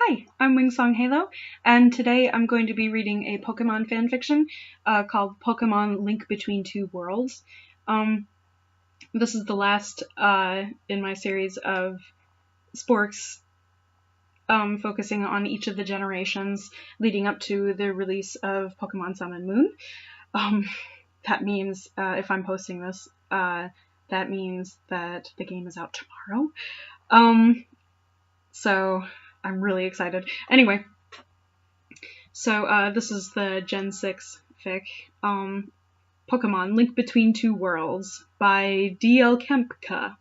Hi, I'm Wingsong Halo, and today I'm going to be reading a Pokemon fanfiction called Pokemon Link Between Two Worlds. This is the last in my series of sporks focusing on each of the generations leading up to the release of Pokemon Sun and Moon. That means, if I'm posting this, that means that the game is out tomorrow. So I'm really excited. Anyway, so this is the Gen 6 fic, Pokemon Link Between Two Worlds by D.L. Kempka.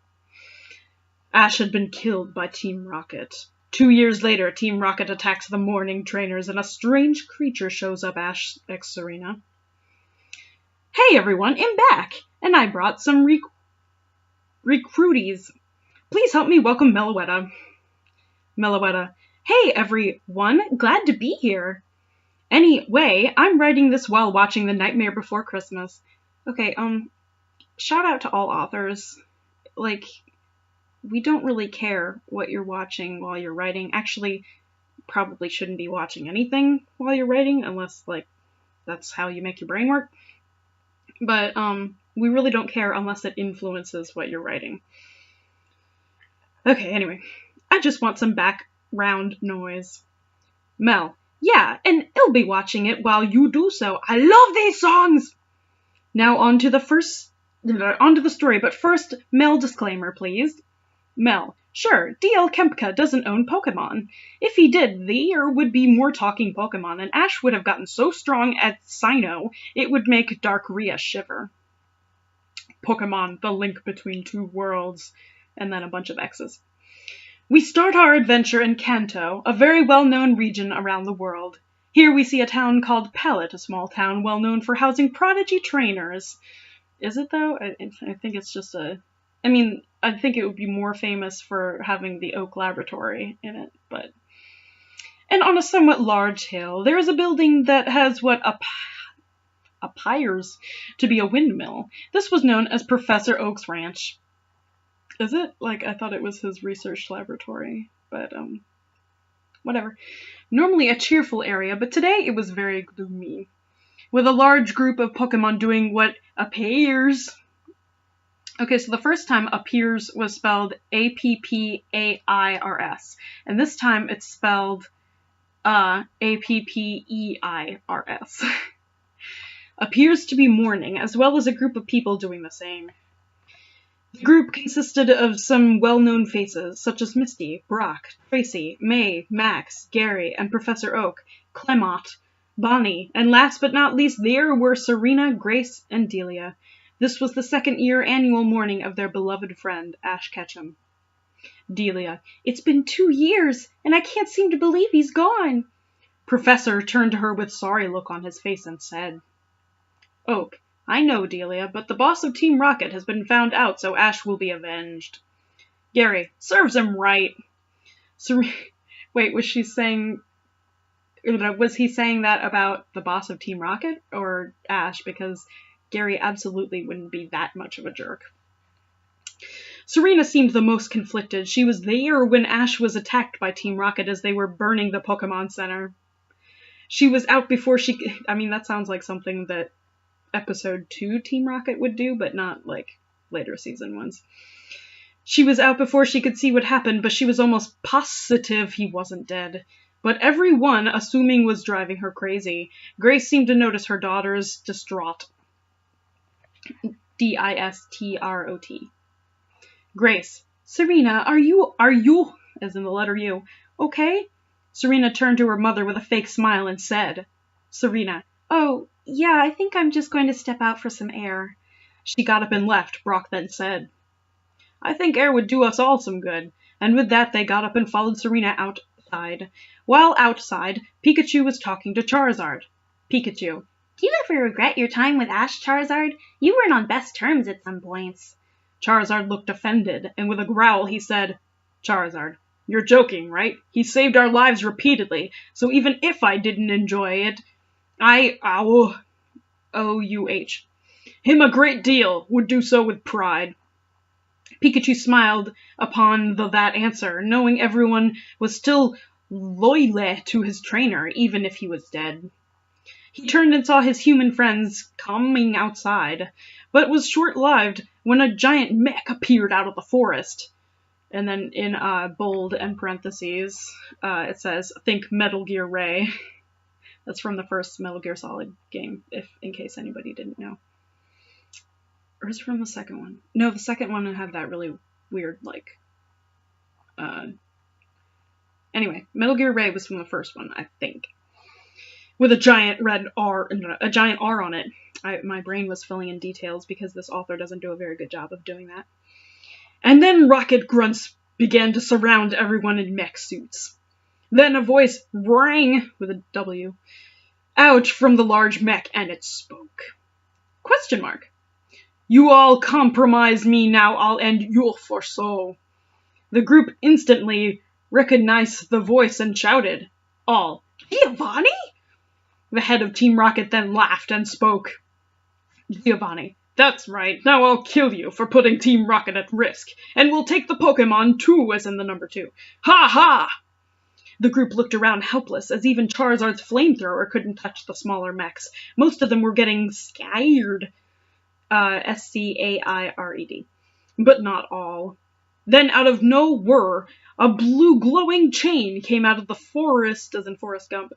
Ash had been killed by Team Rocket. 2 years later, Team Rocket attacks the morning trainers and a strange creature shows up Ash X Arena. Hey everyone, I'm back! And I brought some recruities. Please help me welcome Meloetta. Meloetta. Hey everyone, glad to be here. Anyway, I'm writing this while watching The Nightmare Before Christmas. Okay, shout out to all authors. Like, we don't really care what you're watching while you're writing. Actually, probably shouldn't be watching anything while you're writing, unless, like, that's how you make your brain work. But, we really don't care unless it influences what you're writing. Okay, anyway. I just want some background noise. Mel. Yeah, and I'll be watching it while you do so. I love these songs! Now on to the story, but first, Mel disclaimer, please. Mel. Sure, D.L. Kempka doesn't own Pokemon. If he did, there would be more talking Pokemon, and Ash would have gotten so strong at Sinnoh, it would make Darkria shiver. Pokemon, the link between two worlds. And then a bunch of X's. We start our adventure in Kanto, a very well-known region around the world. Here we see a town called Pallet, a small town well known for housing prodigy trainers. Is it, though? I think it's just a... I mean, I think it would be more famous for having the Oak Laboratory in it, but... And on a somewhat large hill, there is a building that has what appears to be a windmill. This was known as Professor Oak's Ranch. Is it? Like, I thought it was his research laboratory, but, whatever. Normally a cheerful area, but today it was very gloomy, with a large group of Pokemon doing what appears. Okay, so the first time appears was spelled A-P-P-A-I-R-S, and this time it's spelled, A-P-P-E-I-R-S. Appears to be mourning, as well as a group of people doing the same. The group consisted of some well-known faces, such as Misty, Brock, Tracy, May, Max, Gary, and Professor Oak, Clemont, Bonnie, and last but not least there were Serena, Grace, and Delia. This was the second-year annual mourning of their beloved friend, Ash Ketchum. Delia. It's been 2 years, and I can't seem to believe he's gone. Professor turned to her with sorry look on his face and said, Oak. I know, Delia, but the boss of Team Rocket has been found out, so Ash will be avenged. Gary, serves him right. Wait, was he saying that about the boss of Team Rocket, or Ash? Because Gary absolutely wouldn't be that much of a jerk. Serena seemed the most conflicted. She was there when Ash was attacked by Team Rocket as they were burning the Pokemon Center. She was out before she... I mean, that sounds like something that Episode 2 Team Rocket would do, but not, like, later season ones. She was out before she could see what happened, but she was almost positive he wasn't dead. But everyone, assuming, was driving her crazy. Grace seemed to notice her daughter's distraught. D-I-S-T-R-O-T. Grace. Serena, are you, as in the letter U, okay? Serena turned to her mother with a fake smile and said, Serena. Oh, yeah, I think I'm just going to step out for some air. She got up and left, Brock then said. I think air would do us all some good. And with that, they got up and followed Serena outside. While outside, Pikachu was talking to Charizard. Pikachu. Do you ever regret your time with Ash, Charizard? You weren't on best terms at some points. Charizard looked offended, and with a growl he said, Charizard, you're joking, right? He saved our lives repeatedly, so even if I didn't enjoy it, O-U-H. Him a great deal, would do so with pride. Pikachu smiled upon that answer, knowing everyone was still loyal to his trainer, even if he was dead. He turned and saw his human friends coming outside, but was short-lived when a giant mech appeared out of the forest. And then in bold and parentheses, it says, think Metal Gear Ray. That's from the first Metal Gear Solid game, in case anybody didn't know. Or is it from the second one? No, the second one had that really weird, like... Anyway, Metal Gear Ray was from the first one, I think. With a giant red R, a giant R on it. My brain was filling in details because this author doesn't do a very good job of doing that. And then rocket grunts began to surround everyone in mech suits. Then a voice rang, with a W, out from the large mech, and it spoke. Question mark. You all compromise me, now I'll end you for so. The group instantly recognized the voice and shouted, all, Giovanni? The head of Team Rocket then laughed and spoke. Giovanni, that's right, now I'll kill you for putting Team Rocket at risk, and we'll take the Pokémon 2 as in the number 2. Ha ha! The group looked around helpless, as even Charizard's flamethrower couldn't touch the smaller mechs. Most of them were getting scared. S-C-A-I-R-E-D. But not all. Then out of nowhere, a blue glowing chain came out of the forest, as in Forrest Gump,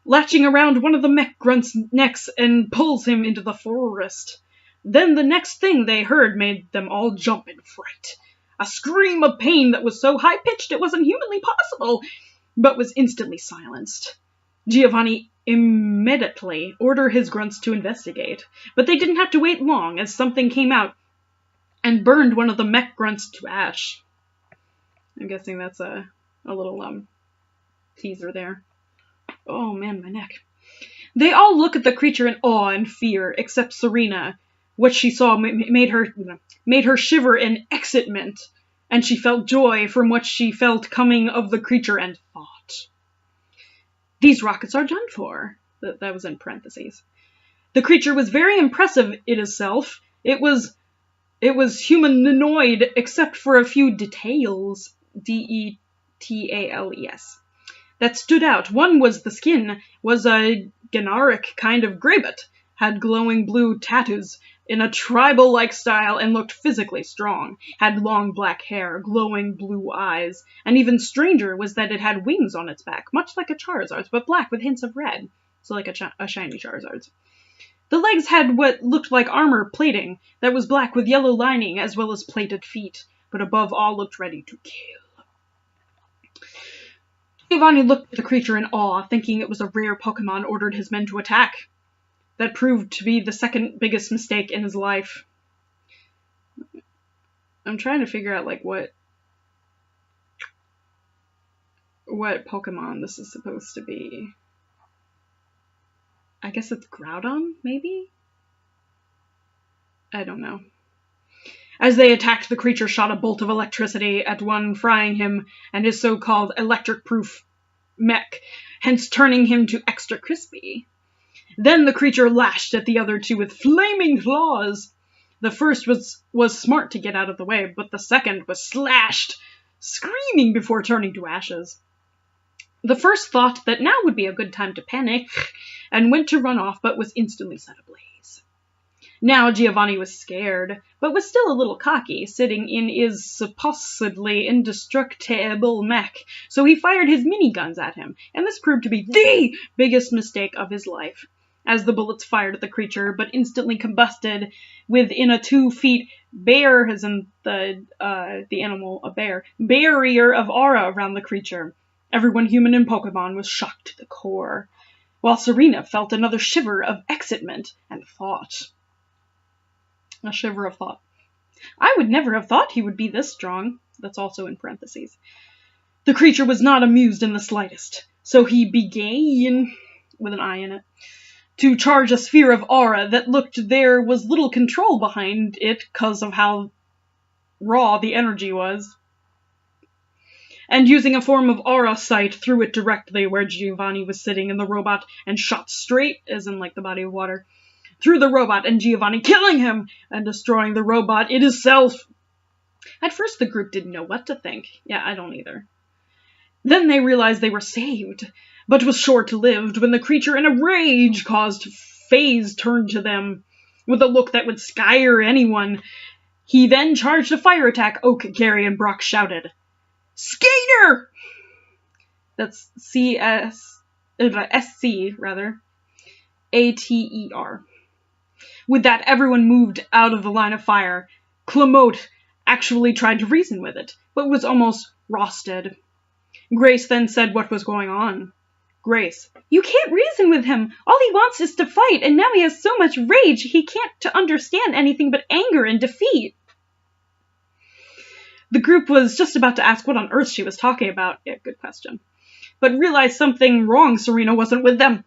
latching around one of the mech grunts' necks and pulls him into the forest. Then the next thing they heard made them all jump in fright. A scream of pain that was so high-pitched it wasn't humanly possible, but was instantly silenced. Giovanni immediately ordered his grunts to investigate, but they didn't have to wait long as something came out and burned one of the mech grunts to ash. I'm guessing that's a little teaser there. Oh man, my neck. They all look at the creature in awe and fear, except Serena. What she saw made her shiver in excitement, and she felt joy from what she felt coming of the creature and thought. These rockets are done for. That was in parentheses. The creature was very impressive in itself. It was humanoid except for a few details, D-E-T-A-L-E-S, that stood out. One was the skin was a generic kind of graybit, had glowing blue tattoos in a tribal-like style and looked physically strong, had long black hair, glowing blue eyes, and even stranger was that it had wings on its back, much like a Charizard's, but black with hints of red, so like a shiny Charizard's. The legs had what looked like armor plating that was black with yellow lining as well as plated feet, but above all looked ready to kill. Giovanni looked at the creature in awe, thinking it was a rare Pokemon, ordered his men to attack. That proved to be the second biggest mistake in his life. I'm trying to figure out, like, what Pokemon this is supposed to be. I guess it's Groudon, maybe? I don't know. As they attacked, the creature shot a bolt of electricity at one, frying him and his so-called electric-proof mech, hence turning him to extra crispy. Then the creature lashed at the other two with flaming claws. The first was smart to get out of the way, but the second was slashed, screaming before turning to ashes. The first thought that now would be a good time to panic, and went to run off, but was instantly set ablaze. Now Giovanni was scared, but was still a little cocky, sitting in his supposedly indestructible mech, so he fired his miniguns at him, and this proved to be the biggest mistake of his life, as the bullets fired at the creature, but instantly combusted within a 2 feet bear, as in the animal, a bear, barrier of aura around the creature. Everyone human in Pokemon was shocked to the core, while Serena felt another shiver of excitement and thought. A shiver of thought. I would never have thought he would be this strong. That's also in parentheses. The creature was not amused in the slightest, so he began, with an I in it, to charge a sphere of aura that looked there was little control behind it because of how raw the energy was. And using a form of aura sight, threw it directly where Giovanni was sitting in the robot and shot straight, as in like the body of water, through the robot and Giovanni, killing him and destroying the robot itself. At first the group didn't know what to think. Yeah, I don't either. Then they realized they were saved, but was short-lived when the creature in a rage caused Phase turned to them with a look that would scare anyone. He then charged a fire attack. Oak, Gary, and Brock shouted, "Skater!" That's SC, rather. ATER. With that, everyone moved out of the line of fire. Clamote actually tried to reason with it, but was almost roasted. Grace then said what was going on. Grace: "You can't reason with him. All he wants is to fight, and now he has so much rage he can't to understand anything but anger and defeat." The group was just about to ask what on earth she was talking about. Yeah, good question. But realized something wrong. Serena wasn't with them.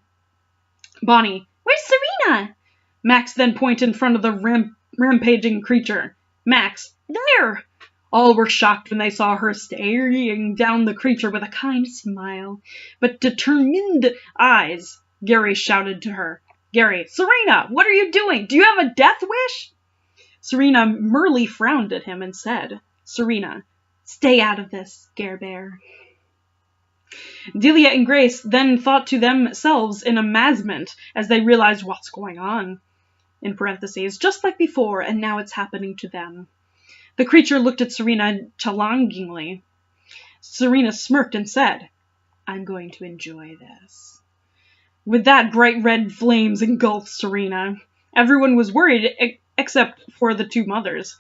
Bonnie: "Where's Serena?" Max then pointed in front of the rampaging creature. Max: "There!" All were shocked when they saw her staring down the creature with a kind smile, but determined eyes. Gary shouted to her. Gary: "Serena, what are you doing? Do you have a death wish?" Serena merely frowned at him and said, Serena: "Stay out of this, Scare Bear." Delia and Grace then thought to themselves in amazement as they realized what's going on. In parentheses, just like before, and now it's happening to them. The creature looked at Serena challengingly. Serena smirked and said, "I'm going to enjoy this." With that, bright red flames engulfed Serena. Everyone was worried except for the two mothers.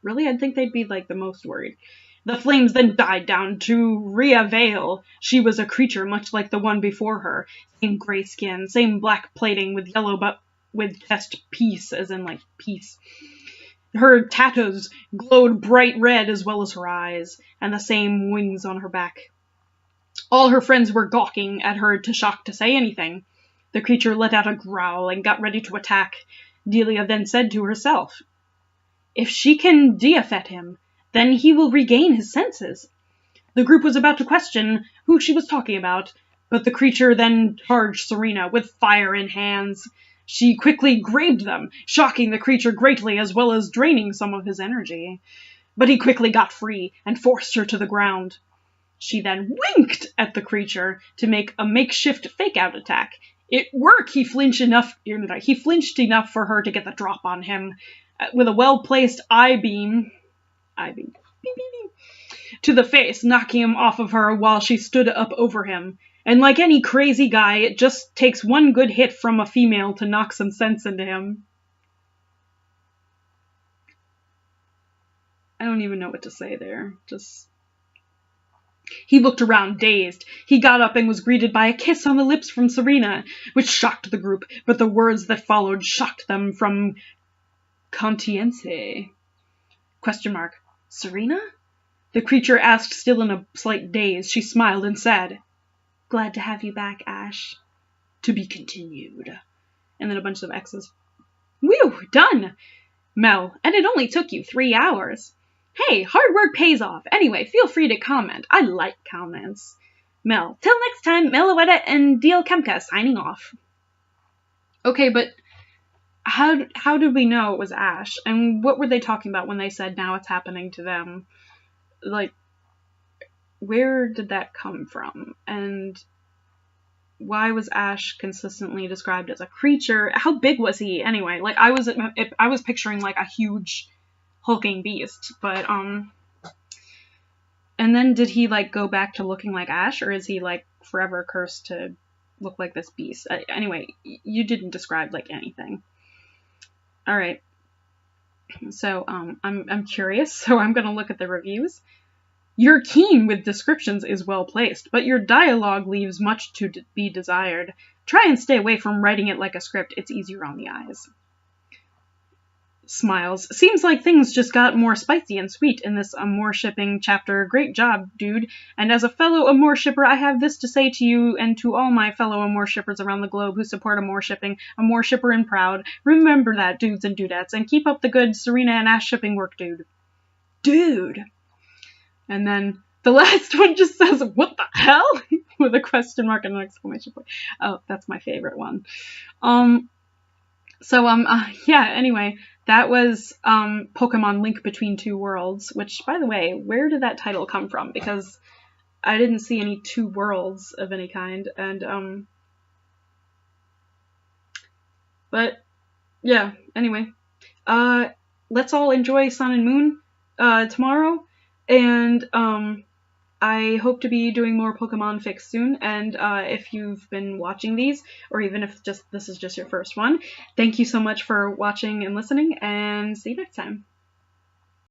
Really, I'd think they'd be like the most worried. The flames then died down to Rhea Vale. She was a creature much like the one before her. Same gray skin, same black plating with yellow but with chest piece, as in like peace. Her tattoos glowed bright red as well as her eyes, and the same wings on her back. All her friends were gawking at her too shocked to say anything. The creature let out a growl and got ready to attack. Delia then said to herself, "If she can Diafet him, then he will regain his senses." The group was about to question who she was talking about, but the creature then charged Serena with fire in hands. She quickly grabbed them, shocking the creature greatly as well as draining some of his energy. But he quickly got free and forced her to the ground. She then winked at the creature to make a makeshift fake-out attack. It worked. He flinched enough for her to get the drop on him. With a well-placed eye beam to the face, knocking him off of her while she stood up over him. And like any crazy guy, it just takes one good hit from a female to knock some sense into him. I don't even know what to say there. He looked around, dazed. He got up and was greeted by a kiss on the lips from Serena, which shocked the group, but the words that followed shocked them from Contience. ? Serena? The creature asked, still in a slight daze. She smiled and said, "Glad to have you back, Ash. To be continued." And then a bunch of X's. Whew, done! Mel, and it only took you 3 hours. Hey, hard work pays off. Anyway, feel free to comment. I like comments. Mel, till next time, Meloetta and DL Kemka signing off. Okay, but how did we know it was Ash? And what were they talking about when they said now it's happening to them? Like, where did that come from? And why was Ash consistently described as a creature? How big was he anyway? Like, I was picturing like a huge hulking beast, but and then did he like go back to looking like Ash, or is he like forever cursed to look like this beast? Anyway, you didn't describe like anything. All right. So I'm curious, so I'm gonna look at the reviews. Your keen with descriptions is well placed, but your dialogue leaves much to be desired. Try and stay away from writing it like a script. It's easier on the eyes. Smiles. Seems like things just got more spicy and sweet in this Amourshipping chapter. Great job, dude. And as a fellow Amourshipper, I have this to say to you and to all my fellow Amourshippers around the globe who support Amourshipping. Amourshipper and proud. Remember that, dudes and dudettes, and keep up the good Serena and Ash shipping work, dude. Dude. And then the last one just says, "What the hell?" with a question mark and an exclamation point. Oh, that's my favorite one. Yeah, anyway, that was Pokemon Link Between Two Worlds, which, by the way, where did that title come from? Because I didn't see any two worlds of any kind, and but yeah, anyway. Let's all enjoy Sun and Moon tomorrow, and I hope to be doing more Pokemon Fix soon, and if you've been watching these, or even if this is just your first one, thank you so much for watching and listening, and see you next time.